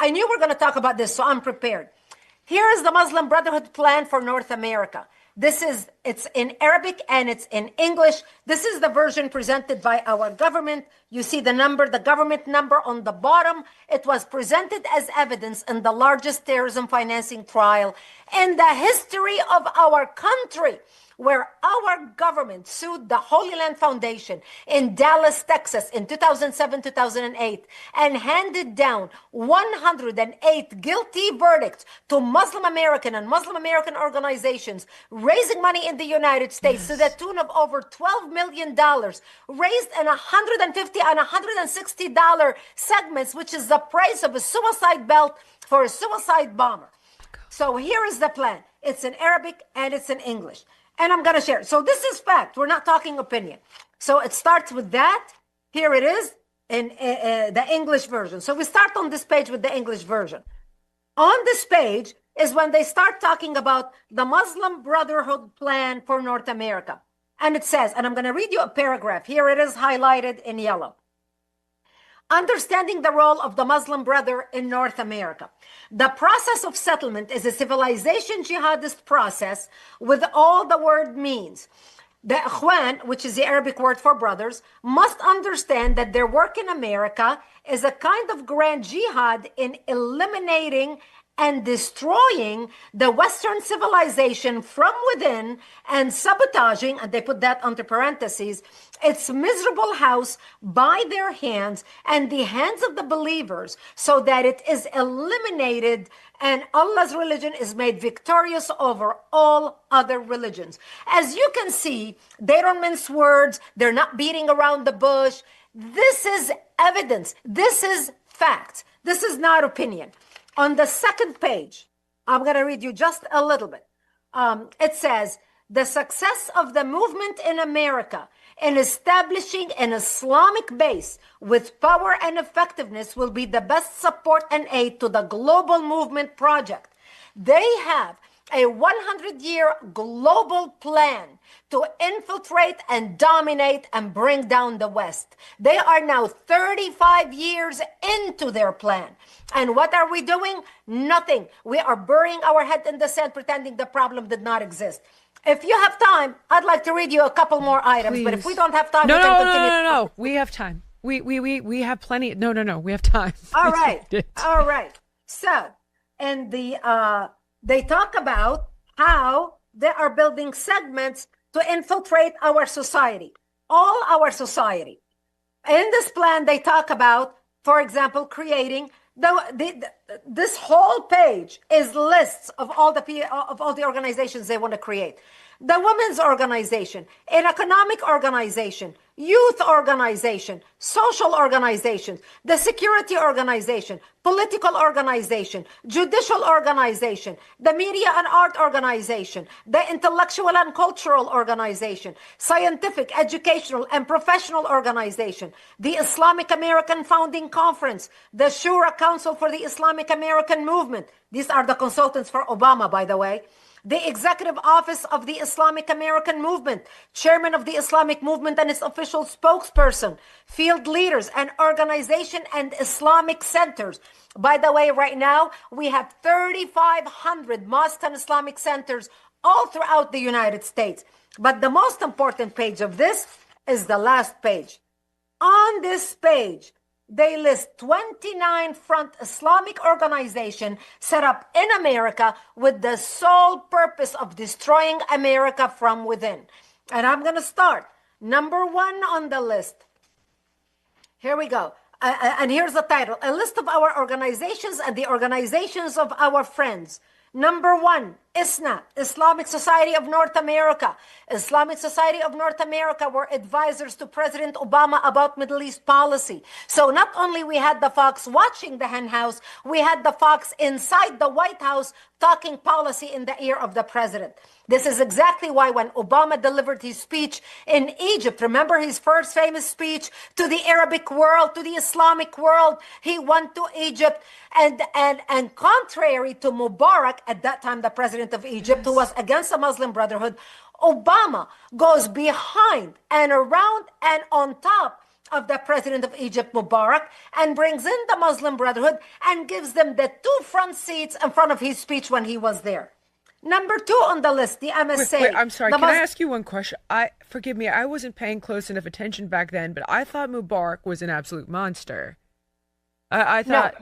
I knew we were going to talk about this, so I'm prepared. Here is the Muslim Brotherhood plan for North America. It's in Arabic and it's in English. This is the version presented by our government. You see the number, the government number on the bottom. It was presented as evidence in the largest terrorism financing trial in the history of our country, where our government sued the Holy Land Foundation in Dallas, Texas in 2007-2008 and handed down 108 guilty verdicts to Muslim American and Muslim American organizations, raising money in the United States to the tune of over $12 million, raised in $150 and $160 segments, which is the price of a suicide belt for a suicide bomber. So here is the plan. It's in Arabic and it's in English. And I'm going to share it. So this is fact. We're not talking opinion. So it starts with that. Here it is in the English version. So we start on this page with the English version. On this page is when they start talking about the Muslim Brotherhood plan for North America. And it says, and I'm going to read you a paragraph. Here it is highlighted in yellow. Understanding the role of the Muslim brother in North America. The process of settlement is a civilization jihadist process with all the word means. The Ikhwan, which is the Arabic word for brothers, must understand that their work in America is a kind of grand jihad in eliminating and destroying the Western civilization from within and sabotaging, and they put that under parentheses, its miserable house by their hands and the hands of the believers, so that it is eliminated and Allah's religion is made victorious over all other religions. As you can see, they don't mince words. They're not beating around the bush. This is evidence. This is fact. This is not opinion. On the second page, I'm going to read you just a little bit. It says, the success of the movement in America in establishing an Islamic base with power and effectiveness will be the best support and aid to the global movement project. They have a 100-year global plan to infiltrate and dominate and bring down the West. They are now 35 years into their plan. And what are we doing? Nothing. We are burying our head in the sand, pretending the problem did not exist. If you have time, I'd like to read you a couple more items. Please. But if we don't have time, we can continue. No. We have time. We have plenty. No. We have time. All right. All right. So, and they talk about how they are building segments to infiltrate our society, all our society. In this plan, they talk about, for example, creating this whole page is lists of all the organizations they want to create. The women's organization, an economic organization, youth organization, social organizations, the security organization, political organization, judicial organization, the media and art organization, the intellectual and cultural organization, scientific, educational, and professional organization, the Islamic American Founding Conference, the Shura Council for the Islamic American Movement. These are the consultants for Obama, by the way. The Executive Office of the Islamic American Movement, Chairman of the Islamic Movement and its official spokesperson, field leaders and organization and Islamic centers. By the way, right now, we have 3,500 mosques and Islamic centers all throughout the United States. But the most important page of this is the last page. On this page, they list 29 front Islamic organizations set up in America with the sole purpose of destroying America from within. And I'm going to start. Number one on the list. Here we go. And here's the title. A list of our organizations and the organizations of our friends. Number one, ISNA, Islamic Society of North America. Islamic Society of North America were advisors to President Obama about Middle East policy. So not only we had the Fox watching the hen house, we had the Fox inside the White House talking policy in the ear of the president. This is exactly why when Obama delivered his speech in Egypt, remember his first famous speech to the Arabic world, to the Islamic world, he went to Egypt and contrary to Mubarak, at that time the president of Egypt, who was against the Muslim Brotherhood, Obama goes behind and around and on top of the president of Egypt, Mubarak, and brings in the Muslim Brotherhood and gives them the 2 front seats in front of his speech when he was there. Number 2 on the list, the MSA. Wait, I'm sorry. Can I ask you one question? Forgive me, I wasn't paying close enough attention back then, but I thought Mubarak was an absolute monster. I thought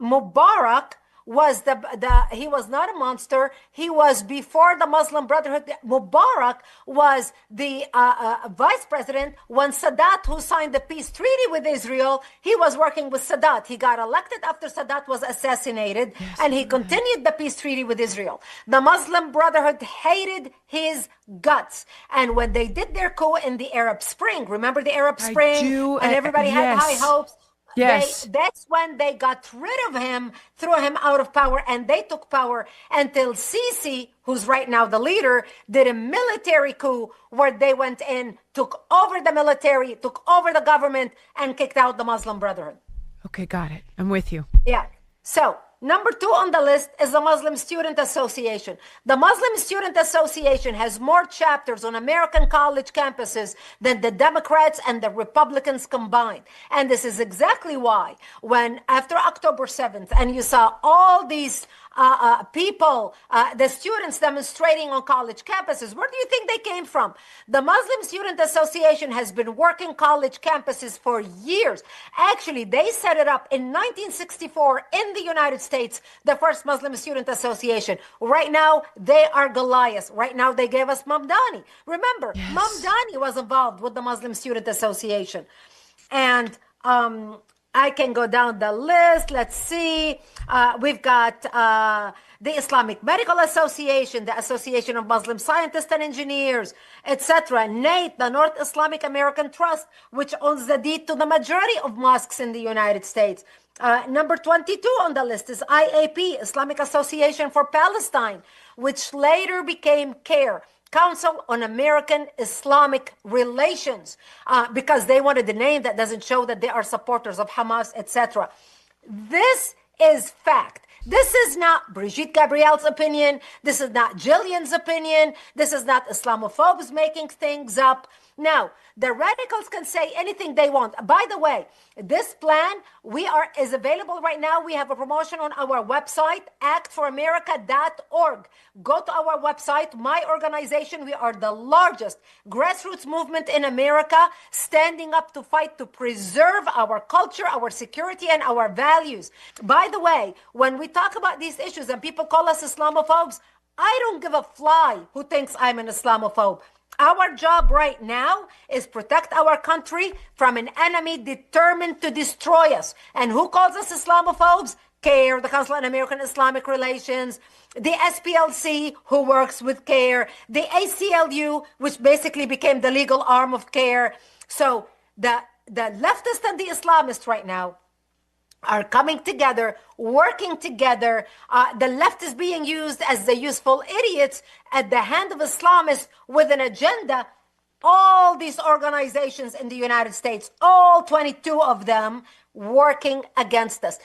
Mubarak was he was not a monster. He was before the Muslim Brotherhood. Mubarak was the vice president when Sadat, who signed the peace treaty with Israel, he was working with Sadat. He got elected after Sadat was assassinated, and he continued the peace treaty with Israel. The Muslim Brotherhood hated his guts, and when they did their coup in the Arab Spring, remember the Arab Spring, and everybody had high hopes. Yes. That's when they got rid of him, threw him out of power, and they took power until Sisi, who's right now the leader, did a military coup where they went in, took over the military, took over the government, and kicked out the Muslim Brotherhood. Okay, got it. I'm with you. Yeah. So, number 2 on the list is the Muslim Student Association. The Muslim Student Association has more chapters on American college campuses than the Democrats and the Republicans combined. And this is exactly why when after October 7th, and you saw all these people, the students demonstrating on college campuses, where do you think they came from? The Muslim Student Association has been working college campuses for years. Actually, they set it up in 1964 in the United States, the first Muslim Student Association. Right now, they are Goliath. Right now, they gave us Mamdani. Remember, Yes. Mamdani was involved with the Muslim Student Association. And I can go down the list. Let's see. We've got the Islamic Medical Association, the Association of Muslim Scientists and Engineers, etc. NATE, the North Islamic American Trust, which owns the deed to the majority of mosques in the United States. Number 22 on the list is IAP, Islamic Association for Palestine, which later became CARE, Council on American Islamic Relations, because they wanted a name that doesn't show that they are supporters of Hamas, etc. This is fact. This is not Brigitte Gabriel's opinion. This is not Jillian's opinion. This is not Islamophobes making things up. Now, the radicals can say anything they want. By the way, this plan is available right now. We have a promotion on our website, actforamerica.org. Go to our website, my organization. We are the largest grassroots movement in America, standing up to fight to preserve our culture, our security, and our values. By the way, when we talk about these issues and people call us Islamophobes, I don't give a fly who thinks I'm an Islamophobe. Our job right now is protect our country from an enemy determined to destroy us. And who calls us Islamophobes? CARE, the Council on American Islamic Relations, the SPLC, who works with CARE, the ACLU, which basically became the legal arm of CARE. So the leftists and the Islamists right now are coming together, working together. The left is being used as the useful idiots at the hand of Islamists with an agenda. All these organizations in the United States, all 22 of them, working against us.